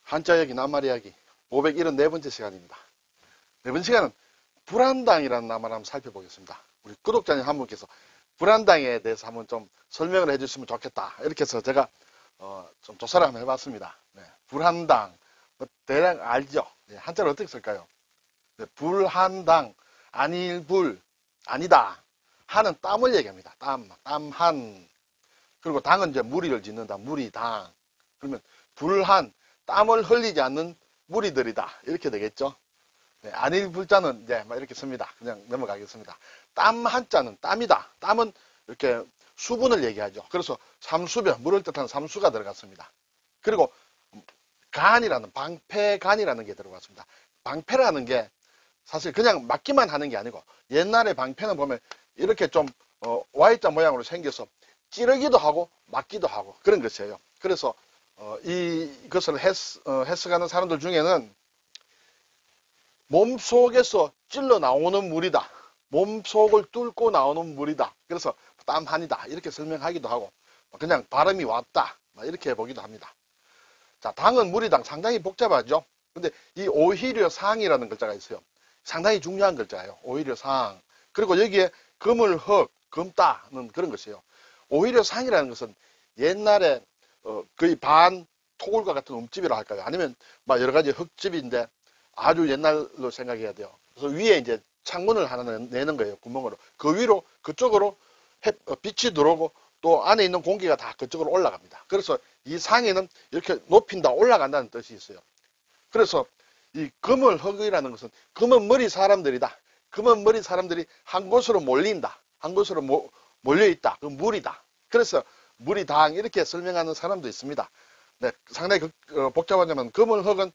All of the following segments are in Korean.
한자 이야기, 낱말 이야기 574번째 시간입니다. 이번 시간은 불한당이라는 낱말 한번 살펴보겠습니다. 우리 구독자님 한 분께서 불한당에 대해서 한번 좀 설명을 해주시면 좋겠다. 이렇게 해서 제가 좀 조사를 한번 해봤습니다. 네, 불한당, 대략 알죠? 네, 한자를 어떻게 쓸까요? 네, 불한당, 아닐불, 아니다. 한은 땀을 얘기합니다. 땀한. 그리고 당은 이제 무리를 짓는다. 무리당. 그러면 불한, 땀을 흘리지 않는 무리들이다. 이렇게 되겠죠. 네, 아닐불자는 이제 막 이렇게 씁니다. 그냥 넘어가겠습니다. 땀 한자는 땀이다. 땀은 이렇게 수분을 얘기하죠. 그래서 삼수변, 물을 뜻하는 삼수가 들어갔습니다. 그리고 간이라는, 방패간이라는 게 들어갔습니다. 방패라는 게 사실 그냥 맞기만 하는 게 아니고 옛날에 방패는 보면 이렇게 좀 Y자 모양으로 생겨서 찌르기도 하고 맞기도 하고 그런 것이에요. 그래서 이것을 해석하는 사람들 중에는 몸속에서 찔러 나오는 물이다. 몸속을 뚫고 나오는 물이다. 그래서 땀한이다. 이렇게 설명하기도 하고 그냥 발음이 왔다. 이렇게 보기도 합니다. 자, 당은 무리당 상당히 복잡하죠. 근데 이 오히려 상이라는 글자가 있어요. 상당히 중요한 글자예요. 오히려 상. 그리고 여기에 금을 흑, 금따는 그런 것이에요. 오히려 상이라는 것은 옛날에 거의 반 토굴과 같은 움집이라 할까요? 아니면 막 여러 가지 흙집인데 아주 옛날로 생각해야 돼요. 그래서 위에 이제 창문을 하나 내는 거예요. 구멍으로. 그 위로 그쪽으로 빛이 들어오고 또 안에 있는 공기가 다 그쪽으로 올라갑니다. 그래서 이 상에는 이렇게 높인다, 올라간다는 뜻이 있어요. 그래서 이 금을 흑이라는 것은 금은 머리 사람들이다. 금은 머리 사람들이 한 곳으로 몰린다. 한 곳으로 몰려있다. 그 물이다. 그래서 물이당 이렇게 설명하는 사람도 있습니다. 네, 상당히 복잡하냐면 금을 흑은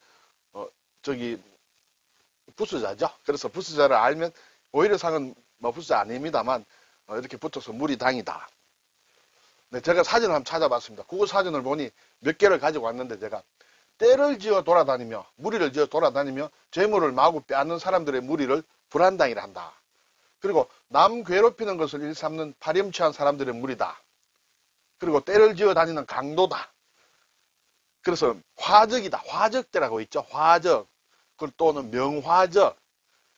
부수자죠. 그래서 부수자를 알면 오히려 상은 부수자 아닙니다만 이렇게 붙어서 물이당이다. 네, 제가 사진을 한번 찾아봤습니다. 국어 사전을 보니 몇 개를 가지고 왔는데 제가 때를 지어 돌아다니며 무리를 지어 돌아다니며 재물을 마구 빼앗는 사람들의 무리를 불한당이라 한다. 그리고 남 괴롭히는 것을 일삼는 파렴치한 사람들의 무리다. 그리고 때를 지어 다니는 강도다. 그래서 화적이다. 화적대라고 있죠. 화적. 또는 명화적.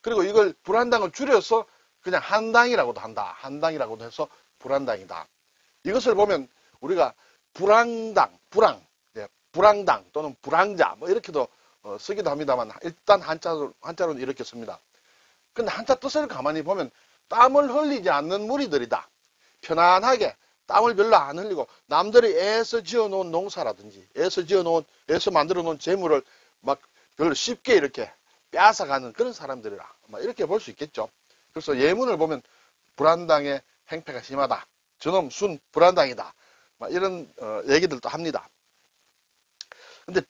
그리고 이걸 불한당을 줄여서 그냥 한당이라고도 한다. 한당이라고도 해서 불한당이다. 이것을 보면 우리가 불황당, 불황당 또는 불황자 뭐 이렇게도 쓰기도 합니다만 일단 한자로는 이렇게 씁니다. 근데 한자 뜻을 가만히 보면 땀을 흘리지 않는 무리들이다. 편안하게 땀을 별로 안 흘리고 남들이 애써 지어놓은 농사라든지 애써 만들어놓은 재물을 막 별로 쉽게 이렇게 빼앗아가는 그런 사람들이라 이렇게 볼 수 있겠죠. 그래서 예문을 보면 불한당의 행패가 심하다. 저놈 순 불한당이다. 이런 얘기들도 합니다. 근데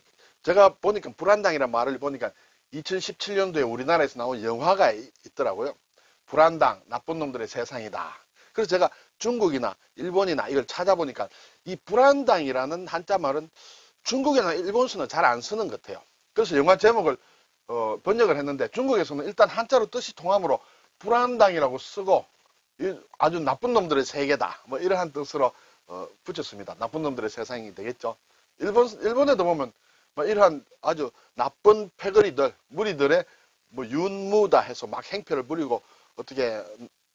제가 보니까 불한당이라는 말을 보니까 2017년도에 우리나라에서 나온 영화가 있더라고요. 불한당, 나쁜 놈들의 세상이다. 그래서 제가 중국이나 일본이나 이걸 찾아보니까 이 불한당이라는 한자 말은 중국이나 일본에서는 잘 안 쓰는 것 같아요. 그래서 영화 제목을 번역을 했는데 중국에서는 일단 한자로 뜻이 통하므로 불한당이라고 쓰고 아주 나쁜 놈들의 세계다. 이러한 뜻으로 붙였습니다. 나쁜 놈들의 세상이 되겠죠. 일본에도 보면 이러한 아주 나쁜 패거리들, 무리들의 윤무다 해서 막 행패를 부리고 어떻게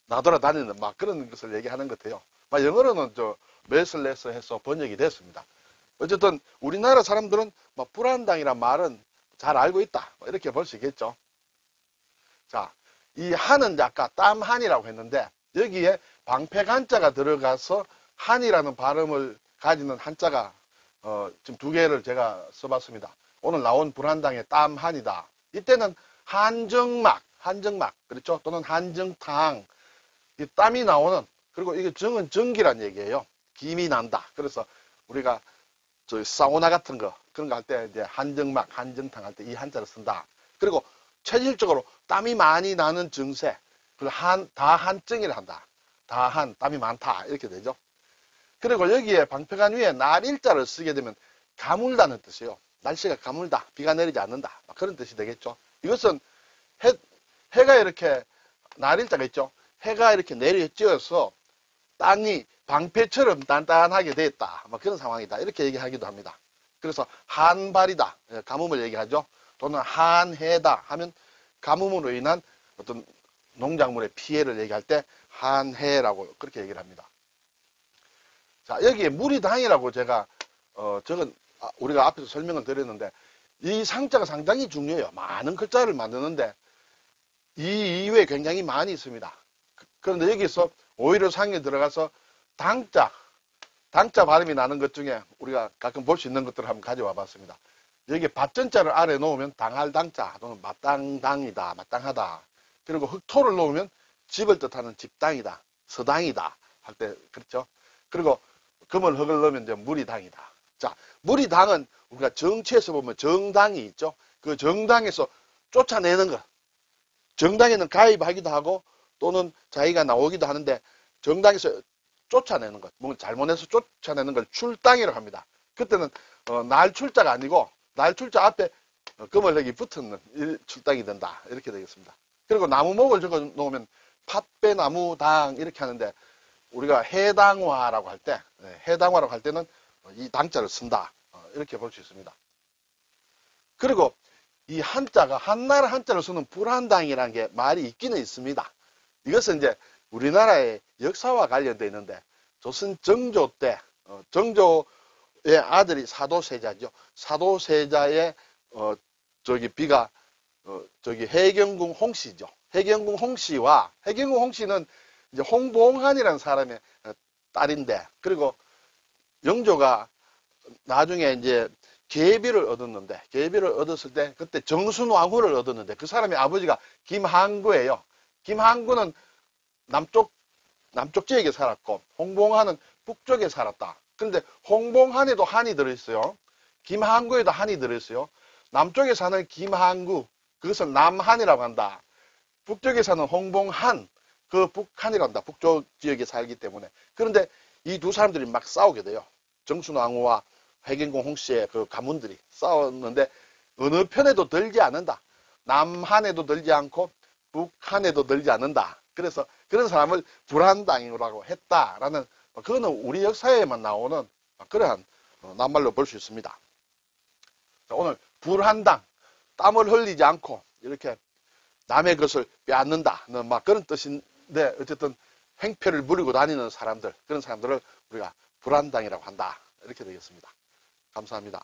나돌아다니는 그런 것을 얘기하는 것 같아요. 영어로는 메슬레스 해서 번역이 됐습니다. 어쨌든 우리나라 사람들은 불한당이란 말은 잘 알고 있다. 이렇게 볼 수 있겠죠. 자, 이 한은 아까 땀한이라고 했는데 여기에 방패간자가 들어가서 한이라는 발음을 가지는 한자가 지금 두 개를 제가 써봤습니다. 오늘 나온 불한당의 땀한이다. 이때는 한정막, 그렇죠? 또는 한정탕. 이 땀이 나오는, 그리고 이게 정은 전기란 얘기예요. 김이 난다. 그래서 우리가 사우나 같은 거, 그런 거 할 때 이제 한정막, 한정탕 할 때 이 한자를 쓴다. 그리고 체질적으로 땀이 많이 나는 증세, 다한증이라 한다. 다한, 땀이 많다. 이렇게 되죠. 그리고 여기에 방패간 위에 날일자를 쓰게 되면 가물다는 뜻이에요. 날씨가 가물다. 비가 내리지 않는다. 그런 뜻이 되겠죠. 이것은 해가 이렇게 날일자가 있죠. 해가 이렇게 내려쬐어서 땅이 방패처럼 단단하게 됐다. 그런 상황이다. 이렇게 얘기하기도 합니다. 그래서 한발이다. 가뭄을 얘기하죠. 또는 한해다 하면 가뭄으로 인한 어떤 농작물의 피해를 얘기할 때 한해라고 그렇게 얘기를 합니다. 자, 여기에 무리당이라고 제가 저건 우리가 앞에서 설명을 드렸는데 이 상자가 상당히 중요해요. 많은 글자를 만드는데 이 이외에 굉장히 많이 있습니다. 그런데 여기서 오히려 상에 들어가서 당자 발음이 나는 것 중에 우리가 가끔 볼 수 있는 것들을 한번 가져와 봤습니다. 여기에 밭전자를 아래 놓으면 당할 당자 또는 마땅당이다, 마땅하다. 그리고 흑토를 놓으면 집을 뜻하는 집당이다, 서당이다 할 때 그렇죠. 그리고 금을 흙을 넣으면 이제 무리당이다. 자, 무리당은 우리가 정치에서 보면 정당이 있죠. 그 정당에서 쫓아내는 것. 정당에는 가입하기도 하고 또는 자기가 나오기도 하는데 정당에서 쫓아내는 것, 뭔가 잘못해서 쫓아내는 걸 출당이라고 합니다. 그때는 날출자가 아니고 날출자 앞에 금을력이 붙은 출당이 된다. 이렇게 되겠습니다. 그리고 나무목을 적어 놓으면 팥배나무당 이렇게 하는데 우리가 해당화라고 할 때, 해당화라고 할 때는 이 당자를 쓴다. 이렇게 볼 수 있습니다. 그리고 이 한자가 한나라 한자를 쓰는 불한당이라는 게 말이 있기는 있습니다. 이것은 이제 우리나라의 역사와 관련되어 있는데 조선 정조 때 정조의 아들이 사도세자죠. 사도세자의 비가 해경궁 홍씨죠. 해경궁 홍씨와 해경궁 홍씨는 이제 홍봉한이라는 사람의 딸인데 그리고 영조가 나중에 이제 계비를 얻었는데 계비를 얻었을 때 그때 정순왕후를 얻었는데 그 사람의 아버지가 김항구예요. 김항구는 남쪽 지역에 살았고 홍봉한은 북쪽에 살았다. 그런데 홍봉한에도 한이 들어있어요. 김항구에도 한이 들어있어요. 남쪽에 사는 김항구 그것을 남한이라고 한다. 북쪽에 사는 홍봉한 그 북한이라고 한다. 북쪽 지역에 살기 때문에. 그런데 이 두 사람들이 막 싸우게 돼요. 정순왕후와 해경궁 홍씨의 그 가문들이 싸웠는데 어느 편에도 들지 않는다. 남한에도 들지 않고 북한에도 들지 않는다. 그래서 그런 사람을 불한당이라고 했다라는 그거는 우리 역사에만 나오는 그러한 낱말로 볼 수 있습니다. 자, 오늘 불한당 땀을 흘리지 않고 이렇게 남의 것을 빼앗는다는 막 그런 뜻인데 어쨌든 행패를 부리고 다니는 사람들 그런 사람들을 우리가 불한당이라고 한다. 이렇게 되겠습니다. 감사합니다.